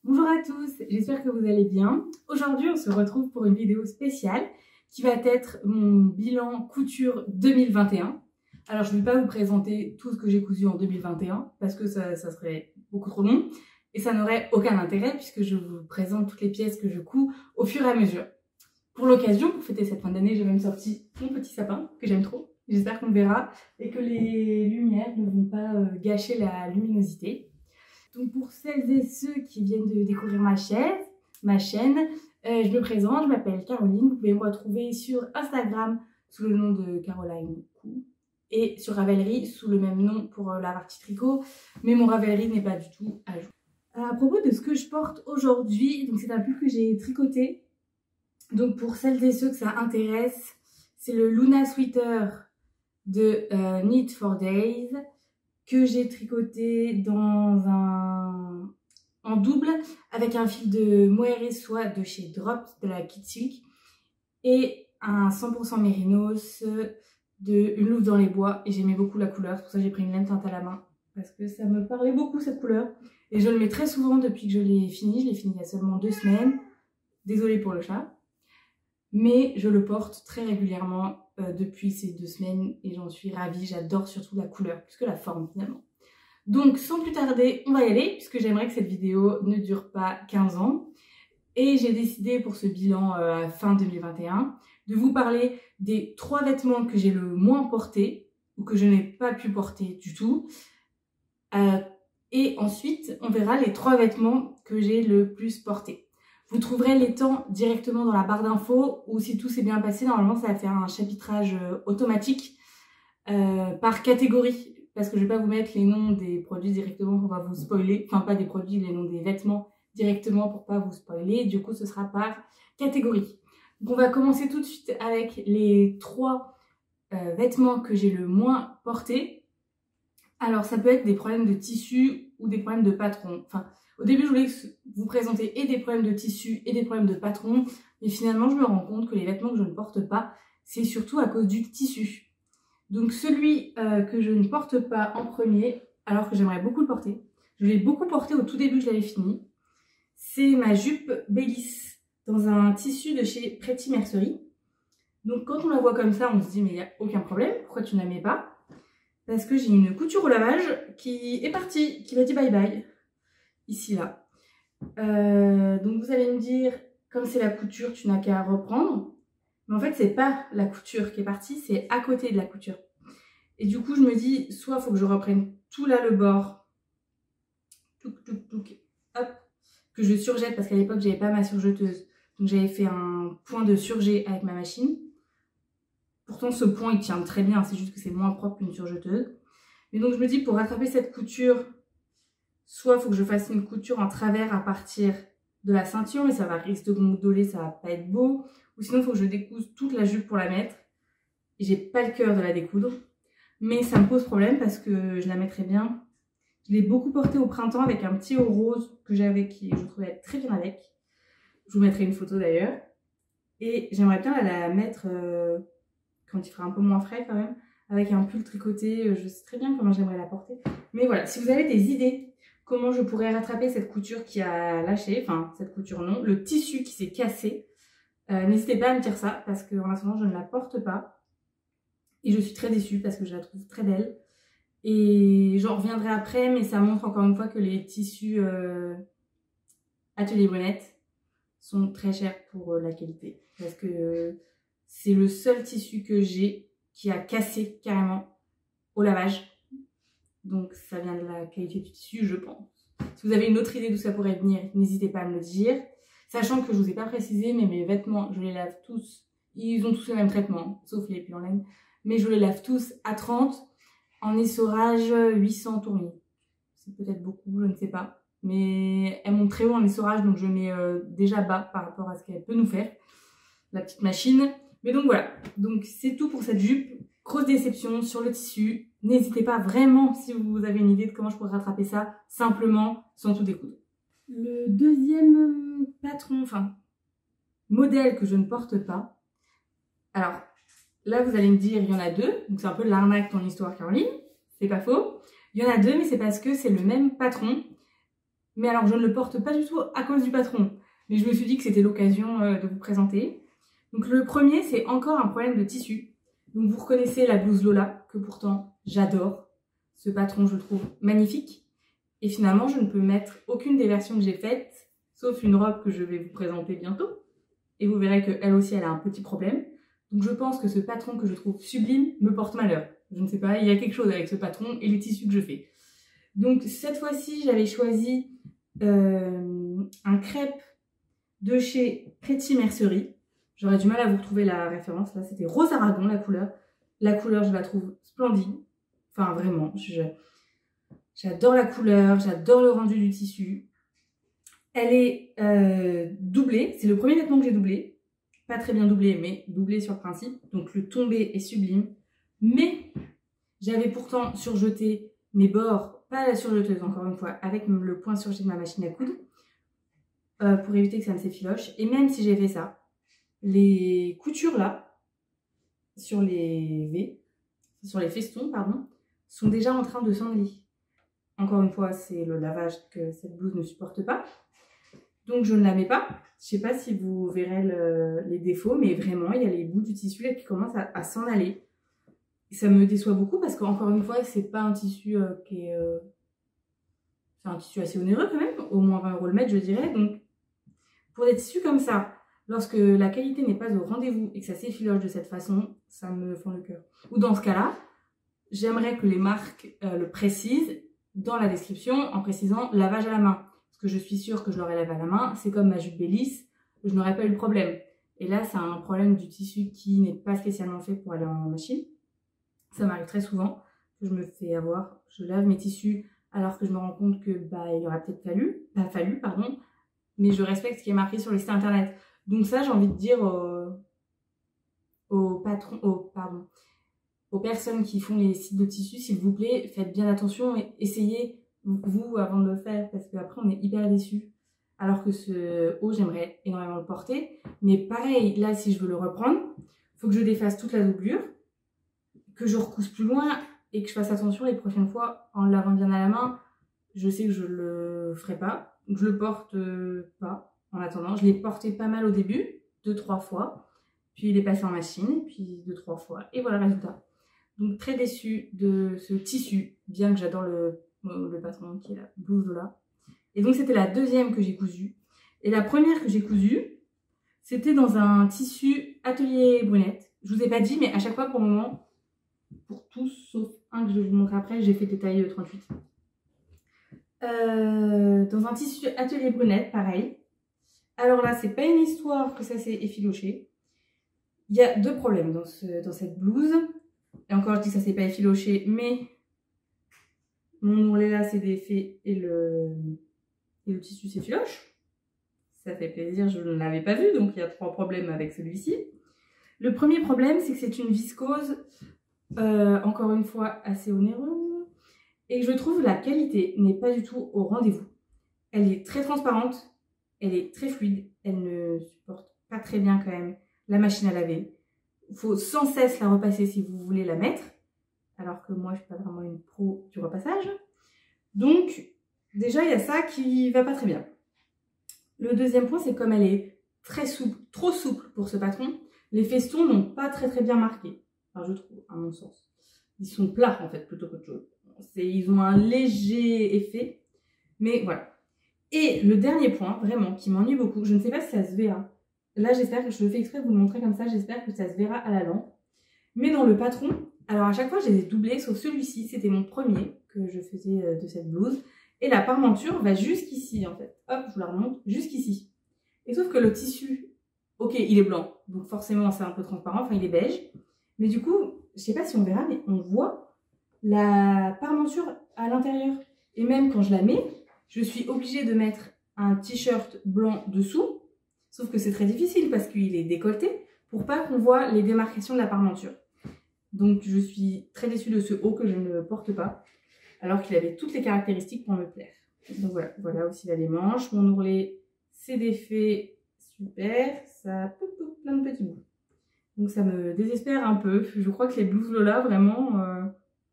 Bonjour à tous, j'espère que vous allez bien. Aujourd'hui, on se retrouve pour une vidéo spéciale qui va être mon bilan couture 2021. Alors, je ne vais pas vous présenter tout ce que j'ai cousu en 2021 parce que ça serait beaucoup trop long et ça n'aurait aucun intérêt puisque je vous présente toutes les pièces que je couds au fur et à mesure. Pour l'occasion, pour fêter cette fin d'année, j'ai même sorti mon petit sapin que j'aime trop. J'espère qu'on le verra et que les lumières ne vont pas gâcher la luminosité. Donc pour celles et ceux qui viennent de découvrir ma chaîne, je me présente, je m'appelle Caroline. Vous pouvez me retrouver sur Instagram sous le nom de Caroline Cou et sur Ravelry sous le même nom pour la partie tricot, mais mon Ravelry n'est pas du tout à jour. À propos de ce que je porte aujourd'hui, donc c'est un pull que j'ai tricoté. Donc pour celles et ceux que ça intéresse, c'est le Luna Sweater de Knit for Days que j'ai tricoté en double avec un fil de mohair et soie de chez Drops de la Kit Silk et un 100% mérinos de Une louve dans les bois, et j'aimais beaucoup la couleur, c'est pour ça que j'ai pris une laine teinte à la main parce que ça me parlait beaucoup cette couleur et je le mets très souvent depuis que je l'ai fini il y a seulement 2 semaines, désolée pour le chat. Mais je le porte très régulièrement depuis ces 2 semaines et j'en suis ravie. J'adore surtout la couleur plus que la forme finalement. Donc sans plus tarder, on va y aller puisque j'aimerais que cette vidéo ne dure pas 15 ans. Et j'ai décidé pour ce bilan fin 2021 de vous parler des 3 vêtements que j'ai le moins portés ou que je n'ai pas pu porter du tout. Et ensuite, on verra les 3 vêtements que j'ai le plus portés. Vous trouverez les temps directement dans la barre d'infos ou si tout s'est bien passé, normalement ça va faire un chapitrage automatique par catégorie. Parce que je ne vais pas vous mettre les noms des produits directement pour pas vous spoiler. Enfin pas des produits, les noms des vêtements directement pour pas vous spoiler. Du coup ce sera par catégorie. Donc on va commencer tout de suite avec les 3 vêtements que j'ai le moins portés. Alors ça peut être des problèmes de tissu ou des problèmes de patron. Enfin, au début, je voulais vous présenter et des problèmes de tissu et des problèmes de patron. Mais finalement, je me rends compte que les vêtements que je ne porte pas, c'est surtout à cause du tissu. Donc celui que je ne porte pas en premier, alors que j'aimerais beaucoup le porter, je l'ai beaucoup porté au tout début, je l'avais fini, c'est ma jupe Bellis dans un tissu de chez Pretty Mercery. Donc quand on la voit comme ça, on se dit mais il n'y a aucun problème, pourquoi tu ne la mets pas? Parce que j'ai une couture au lavage qui est partie, qui m'a dit bye bye. Ici, là. Donc vous allez me dire, comme c'est la couture, tu n'as qu'à reprendre. Mais en fait, c'est pas la couture qui est partie, c'est à côté de la couture. Et du coup, je me dis, soit il faut que je reprenne tout là le bord, hop, que je surjette, parce qu'à l'époque, j'avais pas ma surjeteuse. Donc j'avais fait un point de surjet avec ma machine. Pourtant, ce point, il tient très bien, c'est juste que c'est moins propre qu'une surjeteuse. Mais donc, je me dis, pour rattraper cette couture, soit il faut que je fasse une couture en travers à partir de la ceinture, mais ça va risquer de gondoler, ça va pas être beau. Ou sinon, il faut que je découse toute la jupe pour la mettre. Et j'ai pas le cœur de la découdre. Mais ça me pose problème parce que je la mettrais bien. Je l'ai beaucoup portée au printemps avec un petit haut rose que j'avais qui je trouvais très bien avec. Je vous mettrai une photo d'ailleurs. Et j'aimerais bien la mettre quand il fera un peu moins frais quand même. Avec un pull tricoté, je sais très bien comment j'aimerais la porter. Mais voilà, si vous avez des idées comment je pourrais rattraper cette couture qui a lâché, enfin cette couture non, le tissu qui s'est cassé, n'hésitez pas à me dire ça parce qu'en attendant je ne la porte pas et je suis très déçue parce que je la trouve très belle et j'en reviendrai après, mais ça montre encore une fois que les tissus Atelier Brunette sont très chers pour la qualité parce que c'est le seul tissu que j'ai qui a cassé carrément au lavage. Donc ça vient de la qualité du tissu, je pense. Si vous avez une autre idée d'où ça pourrait venir, n'hésitez pas à me le dire. Sachant que je vous ai pas précisé, mais mes vêtements, je les lave tous. Ils ont tous le même traitement, sauf les pulls en laine. Mais je les lave tous à 30 en essorage 800 tournis. C'est peut-être beaucoup, je ne sais pas. Mais elles montent très haut en essorage, donc je mets déjà bas par rapport à ce qu'elle peut nous faire, la petite machine. Mais donc voilà, donc c'est tout pour cette jupe. Grosse déception sur le tissu. N'hésitez pas vraiment si vous avez une idée de comment je pourrais rattraper ça simplement sans tout découdre. Le deuxième patron, enfin modèle que je ne porte pas. Alors là vous allez me dire il y en a 2, donc c'est un peu l'arnaque ton histoire Caroline, c'est pas faux. Il y en a 2 mais c'est parce que c'est le même patron Mais alors, je ne le porte pas du tout à cause du patron. Mais je me suis dit que c'était l'occasion de vous présenter. Donc le premier, c'est encore un problème de tissu. Donc vous reconnaissez la blouse Lola, que pourtant j'adore. Ce patron, je le trouve magnifique. Et finalement, je ne peux mettre aucune des versions que j'ai faites, sauf une robe que je vais vous présenter bientôt. Et vous verrez qu'elle aussi, elle a un petit problème. Donc je pense que ce patron que je trouve sublime me porte malheur. Je ne sais pas, il y a quelque chose avec ce patron et les tissus que je fais. Donc cette fois-ci, j'avais choisi un crêpe de chez Pretty Mercerie. J'aurais du mal à vous retrouver la référence. Là, c'était Rose Aragon, la couleur. La couleur, je la trouve splendide. Enfin, vraiment, j'adore la couleur, j'adore le rendu du tissu. Elle est doublée. C'est le premier vêtement que j'ai doublé. Pas très bien doublé, mais doublé sur le principe. Donc, le tombé est sublime. Mais j'avais pourtant surjeté mes bords, pas la surjeteuse, encore une fois, avec le point surjeté de ma machine à coudre, pour éviter que ça me s'effiloche. Et même si j'ai fait ça, les coutures là, sur les festons, pardon, sont déjà en train de s'enlever. Encore une fois, c'est le lavage que cette blouse ne supporte pas. Donc je ne la mets pas. Je sais pas si vous verrez les défauts, mais vraiment, il y a les bouts du tissu là qui commencent à s'en aller. Et ça me déçoit beaucoup parce qu'encore une fois, c'est pas un tissu qui est... c'est un tissu assez onéreux quand même, au moins 20 € le mètre, je dirais. Donc, pour des tissus comme ça, lorsque la qualité n'est pas au rendez-vous et que ça s'effiloche de cette façon, ça me fend le cœur. Ou dans ce cas-là, j'aimerais que les marques le précisent dans la description en précisant lavage à la main. Parce que je suis sûre que je l'aurais lavé à la main. C'est comme ma jupe Bélis, je n'aurais pas eu le problème. Et là, c'est un problème du tissu qui n'est pas spécialement fait pour aller en machine. Ça m'arrive très souvent que je me fais avoir. Je lave mes tissus alors que je me rends compte que il aurait peut-être fallu, mais je respecte ce qui est marqué sur les sites internet. Donc ça, j'ai envie de dire aux personnes qui font les sites de tissus, s'il vous plaît, faites bien attention et essayez vous avant de le faire, parce qu'après on est hyper déçus. Alors que ce haut, j'aimerais énormément le porter, mais pareil, là si je veux le reprendre, il faut que je défasse toute la doublure, que je recousse plus loin et que je fasse attention les prochaines fois en le lavant bien à la main. Je sais que je le ferai pas, donc je le porte pas en attendant. Je l'ai porté pas mal au début, 2-3 fois, puis il est passé en machine, puis 2-3 fois, et voilà le résultat. Donc très déçue de ce tissu, bien que j'adore le patron qui est la blouse Lola. Et donc c'était la deuxième que j'ai cousue. Et la première que j'ai cousue, c'était dans un tissu atelier brunette. Je vous ai pas dit, mais à chaque fois pour le moment, pour tous, sauf un que je vais vous montrer après, j'ai fait des tailles 38. Dans un tissu atelier brunette, pareil. Alors là, c'est pas une histoire que ça s'est effiloché. Il y a deux problèmes dans cette blouse. Et encore, je dis que ça s'est pas effiloché, mais mon ourlet là s'est défait et le tissu s'effiloche. Ça fait plaisir, je ne l'avais pas vu, donc il y a 3 problèmes avec celui-ci. Le premier problème, c'est que c'est une viscose, encore une fois, assez onéreuse. Et je trouve la qualité n'est pas du tout au rendez-vous. Elle est très transparente, elle est très fluide, elle ne supporte pas très bien quand même la machine à laver. Il faut sans cesse la repasser si vous voulez la mettre, alors que moi je suis pas vraiment une pro du repassage. Donc déjà il y a ça qui va pas très bien. Le deuxième point, c'est comme elle est très souple, trop souple pour ce patron, les festons n'ont pas très bien marqué. Enfin je trouve, à mon sens. Ils sont plats en fait plutôt qu'autre chose. Ils ont un léger effet, mais voilà. Et le dernier point, vraiment, qui m'ennuie beaucoup, je ne sais pas si ça se verra. Là, j'espère que je le fais exprès de vous le montrer comme ça, j'espère que ça se verra à la lampe. Mais dans le patron, alors à chaque fois, je les ai doublés, sauf celui-ci, c'était mon premier que je faisais de cette blouse. Et la parmenture va jusqu'ici, en fait. Hop, je vous la remonte, jusqu'ici. Et sauf que le tissu, ok, il est blanc, donc forcément, c'est un peu transparent, enfin, il est beige. Mais du coup, je sais pas si on verra, mais on voit la parmenture à l'intérieur. Et même quand je la mets, je suis obligée de mettre un t-shirt blanc dessous, sauf que c'est très difficile parce qu'il est décolleté, pour pas qu'on voit les démarcations de la parmenture. Donc je suis très déçue de ce haut que je ne porte pas, alors qu'il avait toutes les caractéristiques pour me plaire. Donc voilà aussi là les manches, mon ourlet s'est défait, super, ça a plein de petits bouts. Donc ça me désespère un peu, je crois que les blouses Lola vraiment...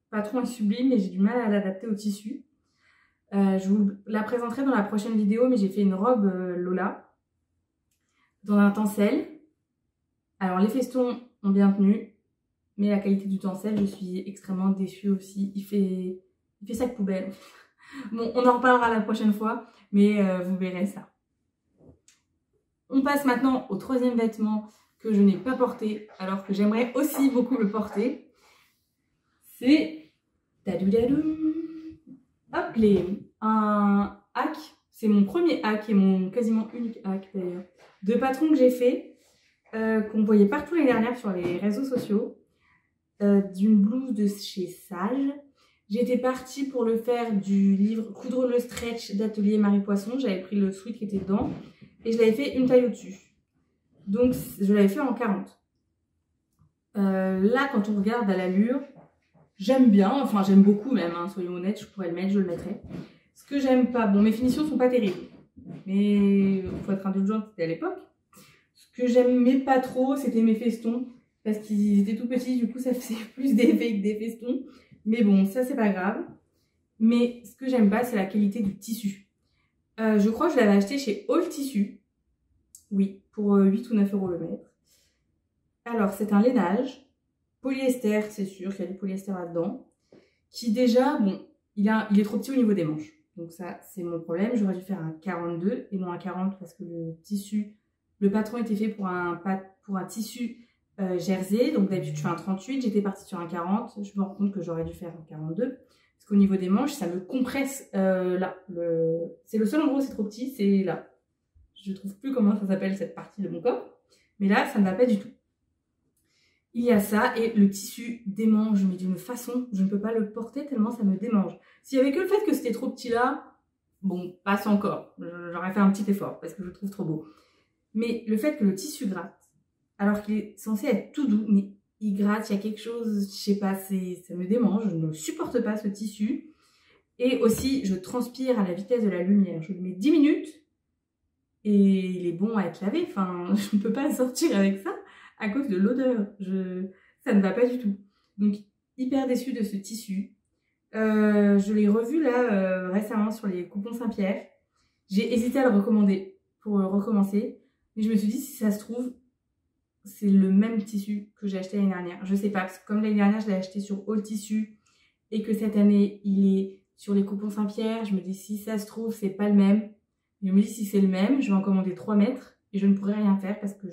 patron est sublime et j'ai du mal à l'adapter au tissu. Je vous la présenterai dans la prochaine vidéo, mais j'ai fait une robe Lola dans un tencel. Alors les festons ont bien tenu, mais la qualité du tencel, je suis extrêmement déçue aussi. Il fait sac poubelle. Bon, on en reparlera la prochaine fois, mais vous verrez ça. On passe maintenant au troisième vêtement que je n'ai pas porté, alors que j'aimerais aussi beaucoup le porter. C'est hop, un hack. C'est mon premier hack et mon quasiment unique hack d'ailleurs. De patron que j'ai fait, qu'on voyait partout l'année dernière sur les réseaux sociaux. D'une blouse de chez Sage. J'étais partie pour le faire du livre Coudre le stretch d'Atelier Marie Poisson. J'avais pris le sweat qui était dedans et je l'avais fait une taille au-dessus. Donc je l'avais fait en 40. Là, quand on regarde à l'allure, j'aime bien, enfin j'aime beaucoup même, hein, soyons honnêtes, je pourrais le mettre, je le mettrais. Ce que j'aime pas, bon mes finitions sont pas terribles, mais il faut être indulgent, c'était à l'époque. Ce que j'aimais pas trop, c'était mes festons. Parce qu'ils étaient tout petits, du coup ça faisait plus d'effet que des festons. Mais bon, ça c'est pas grave. Mais ce que j'aime pas, c'est la qualité du tissu. Je crois que je l'avais acheté chez All Tissu. Oui, pour 8 ou 9 € le mètre. Alors c'est un lainage, polyester, c'est sûr qu'il y a du polyester là-dedans. Qui déjà, bon, il est trop petit au niveau des manches. Donc ça, c'est mon problème. J'aurais dû faire un 42 et non un 40 parce que le tissu, le patron était fait pour un tissu jersey, donc d'habitude je fais un 38, j'étais partie sur un 40, je me rends compte que j'aurais dû faire un 42, parce qu'au niveau des manches, ça me compresse là, c'est le seul endroit où c'est trop petit, c'est là. Je trouve plus comment ça s'appelle cette partie de mon corps, mais là ça ne va pas du tout. Il y a ça, et le tissu démange, mais d'une façon, je ne peux pas le porter tellement ça me démange. S'il y avait que le fait que c'était trop petit là, bon, passe encore, j'aurais fait un petit effort, parce que je le trouve trop beau. Mais le fait que le tissu gratte, alors qu'il est censé être tout doux, mais il gratte, il y a quelque chose, je sais pas, ça me démange, je ne supporte pas ce tissu. Et aussi, je transpire à la vitesse de la lumière. Je le mets 10 minutes et il est bon à être lavé. Enfin, je ne peux pas sortir avec ça à cause de l'odeur. Ça ne va pas du tout. Donc, hyper déçue de ce tissu. Je l'ai revu là récemment sur les coupons Saint-Pierre. J'ai hésité à le recommander pour recommencer. Mais je me suis dit, si ça se trouve, c'est le même tissu que j'ai acheté l'année dernière. Je sais pas, parce que comme l'année dernière, je l'ai acheté sur All Tissu et que cette année, il est sur les coupons Saint-Pierre, je me dis, si ça se trouve, c'est pas le même. Je me dis, si c'est le même, je vais en commander 3 mètres et je ne pourrai rien faire parce que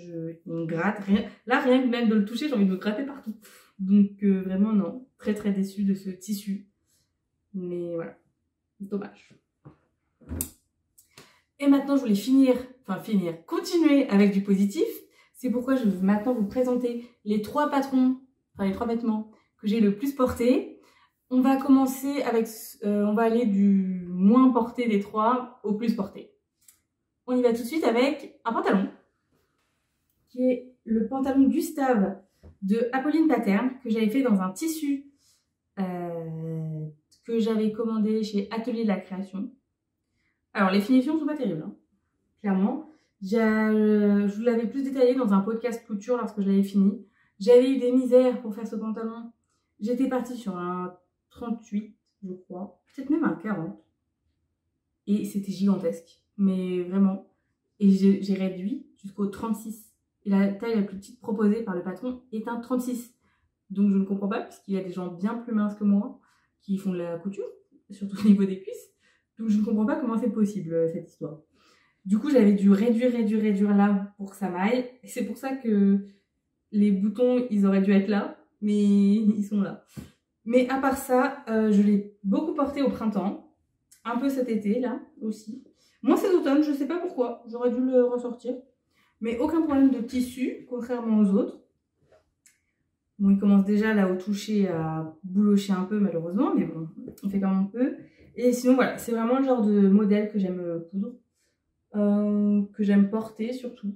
il me gratte. Là, rien que même de le toucher, j'ai envie de me gratter partout. Donc, vraiment, non. Très, très déçue de ce tissu. Mais voilà. Dommage. Et maintenant, je voulais continuer avec du positif. C'est pourquoi je vais maintenant vous présenter les 3 patrons, enfin les 3 vêtements que j'ai le plus portés. On va commencer avec, on va aller du moins porté des 3 au plus porté. On y va tout de suite avec un pantalon, qui est le pantalon Gustave de Apolline Pattern, que j'avais fait dans un tissu que j'avais commandé chez Atelier de la Création. Alors les finitions sont pas terribles, hein, clairement. Je vous l'avais plus détaillé dans un podcast couture lorsque je l'avais fini. J'avais eu des misères pour faire ce pantalon. J'étais partie sur un 38, je crois. Peut-être même un 40. Et c'était gigantesque. Mais vraiment. Et j'ai réduit jusqu'au 36. Et la taille la plus petite proposée par le patron est un 36. Donc je ne comprends pas, puisqu'il y a des gens bien plus minces que moi qui font de la couture, surtout au niveau des cuisses. Donc je ne comprends pas comment c'est possible, cette histoire. Du coup, j'avais dû réduire là pour que ça m'aille. Et c'est pour ça que les boutons, ils auraient dû être là, mais ils sont là. Mais à part ça, je l'ai beaucoup porté au printemps. Un peu cet été, là, aussi. Moi, cet automne, je sais pas pourquoi. J'aurais dû le ressortir. Mais aucun problème de tissu, contrairement aux autres. Bon, il commence déjà, là, au toucher, à boulocher un peu, malheureusement. Mais bon, on fait comme on peut. Et sinon, voilà, c'est vraiment le genre de modèle que j'aime coudre. Que j'aime porter surtout.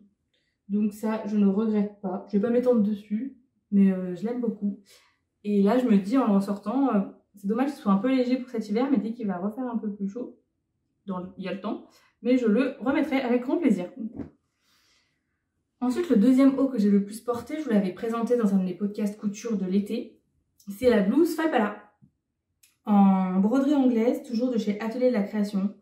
Donc ça, je ne regrette pas. Je vais pas m'étendre dessus, mais je l'aime beaucoup. Et là, je me dis en le ressortant, c'est dommage que ce soit un peu léger pour cet hiver, mais dès qu'il va refaire un peu plus chaud, il y a le temps, mais je le remettrai avec grand plaisir. Ensuite, le deuxième haut que j'ai le plus porté, je vous l'avais présenté dans un de mes podcasts couture de l'été, c'est la blouse Falpala en broderie anglaise, toujours de chez Atelier de la Création.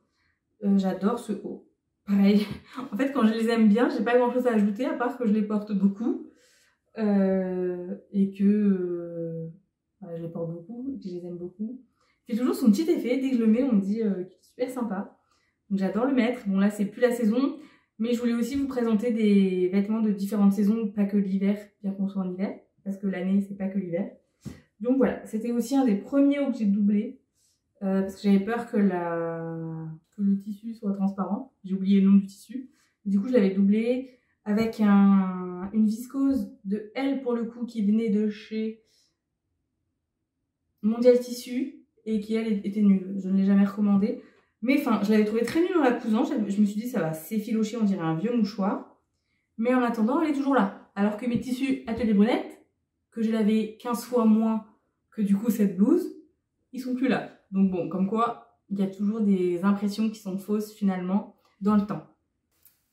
J'adore ce haut. Pareil, en fait quand je les aime bien, j'ai pas grand chose à ajouter à part que je les porte beaucoup. Et que je les porte beaucoup et que je les aime beaucoup. Il fait toujours son petit effet, dès que je le mets on me dit qu'il est super sympa. Donc j'adore le mettre. Bon là c'est plus la saison, mais je voulais aussi vous présenter des vêtements de différentes saisons, pas que l'hiver, bien qu'on soit en hiver, parce que l'année c'est pas que l'hiver. Donc voilà, c'était aussi un des premiers hauts que j'ai doublé, parce que j'avais peur que le tissu soit transparent. J'ai oublié le nom du tissu. Du coup je l'avais doublé avec une viscose de L pour le coup qui venait de chez Mondial Tissu et qui elle était nulle. Je ne l'ai jamais recommandé. Mais enfin, je l'avais trouvé très nulle en la cousant. Je me suis dit ça va s'effilocher, on dirait un vieux mouchoir. Mais en attendant, elle est toujours là. Alors que mes tissus Atelier Brunette, que j'ai lavé 15 fois moins que du coup cette blouse, ils sont plus là. Donc bon, comme quoi, il y a toujours des impressions qui sont fausses finalement dans le temps.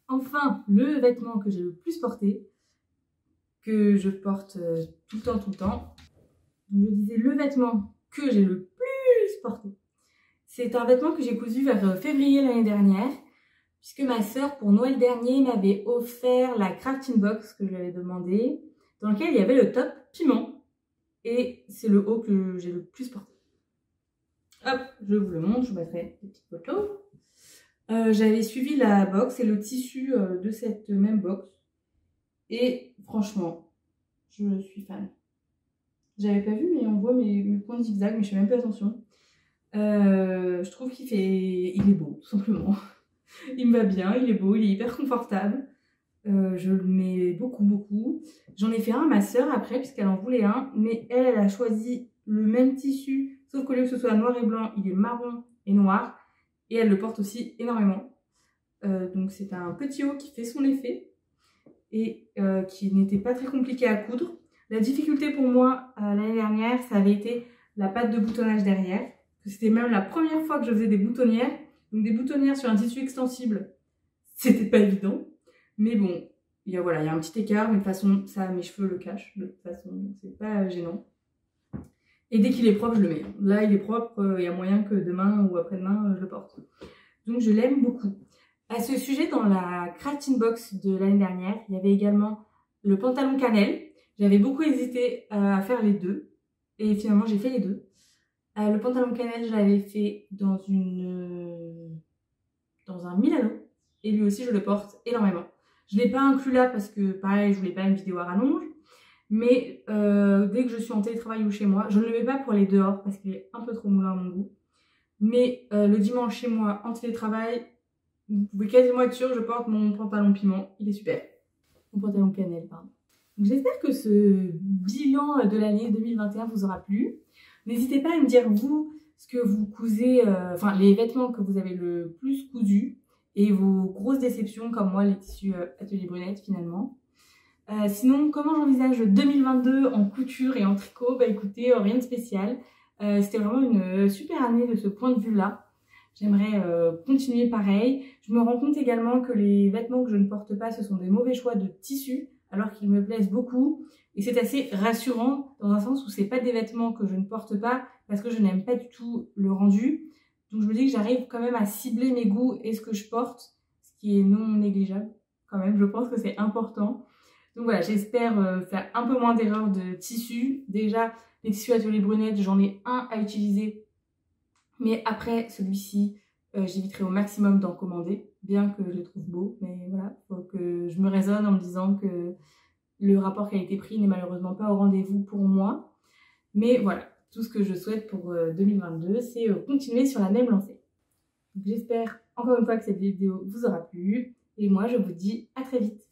Enfin, le vêtement que j'ai le plus porté, que je porte tout le temps. Donc je disais le vêtement que j'ai le plus porté. C'est un vêtement que j'ai cousu vers février l'année dernière, puisque ma sœur, pour Noël dernier, m'avait offert la crafting box que je lui avais demandé, dans lequel il y avait le top piment. Et c'est le haut que j'ai le plus porté. Hop, je vous le montre, je vous mettrai des petites photos. J'avais suivi la box et le tissu de cette même box. Et franchement, je suis fan. J'avais pas vu, mais on voit mes points de zigzag, mais je fais même pas attention. Je trouve il est beau, tout simplement. Il me va bien, il est beau, il est hyper confortable. Je le mets beaucoup. J'en ai fait un à ma sœur après, puisqu'elle en voulait un. Mais elle a choisi le même tissu, sauf qu'au lieu que ce soit noir et blanc, il est marron et noir. Et elle le porte aussi énormément. Donc c'est un petit haut qui fait son effet. Et qui n'était pas très compliqué à coudre. La difficulté pour moi l'année dernière, ça avait été la patte de boutonnage derrière. C'était même la première fois que je faisais des boutonnières. Donc des boutonnières sur un tissu extensible, c'était pas évident. Mais bon, il y a un petit écart, mais de toute façon, ça, mes cheveux le cachent. De toute façon, c'est pas gênant. Et dès qu'il est propre, je le mets. Là, il est propre, il y a moyen que demain ou après-demain, je le porte. Donc je l'aime beaucoup. À ce sujet, dans la crafting box de l'année dernière, il y avait également le pantalon cannelle. J'avais beaucoup hésité à faire les deux. Et finalement, j'ai fait les deux. Le pantalon cannelle, je l'avais fait dans un Milano. Et lui aussi, je le porte énormément. Je ne l'ai pas inclus là parce que, pareil, je voulais pas une vidéo à rallonge. Mais dès que je suis en télétravail ou chez moi, je ne le mets pas pour aller dehors parce qu'il est un peu trop moulin à mon goût. Mais le dimanche chez moi, en télétravail, vous pouvez quasiment être sûr, je porte mon pantalon piment. Il est super. Mon pantalon cannelle, pardon. J'espère que ce bilan de l'année 2021 vous aura plu. N'hésitez pas à me dire, vous, ce que vous cousez, les vêtements que vous avez le plus cousus et vos grosses déceptions, comme moi, les tissus Atelier Brunette, finalement. Sinon, comment j'envisage 2022 en couture et en tricot? Bah écoutez, rien de spécial. C'était vraiment une super année de ce point de vue-là. J'aimerais continuer pareil. Je me rends compte également que les vêtements que je ne porte pas, ce sont des mauvais choix de tissus, alors qu'ils me plaisent beaucoup. Et c'est assez rassurant dans un sens où c'est pas des vêtements que je ne porte pas parce que je n'aime pas du tout le rendu. Donc je me dis que j'arrive quand même à cibler mes goûts et ce que je porte, ce qui est non négligeable quand même. Je pense que c'est important. Donc voilà, j'espère faire un peu moins d'erreurs de tissus. Déjà, les tissus Atelier Brunette, j'en ai un à utiliser. Mais après celui-ci, j'éviterai au maximum d'en commander, bien que je les trouve beaux. Mais voilà, il faut que je me raisonne en me disant que le rapport qualité-prix n'est malheureusement pas au rendez-vous pour moi. Mais voilà, tout ce que je souhaite pour 2022, c'est continuer sur la même lancée. J'espère encore une fois que cette vidéo vous aura plu. Et moi, je vous dis à très vite.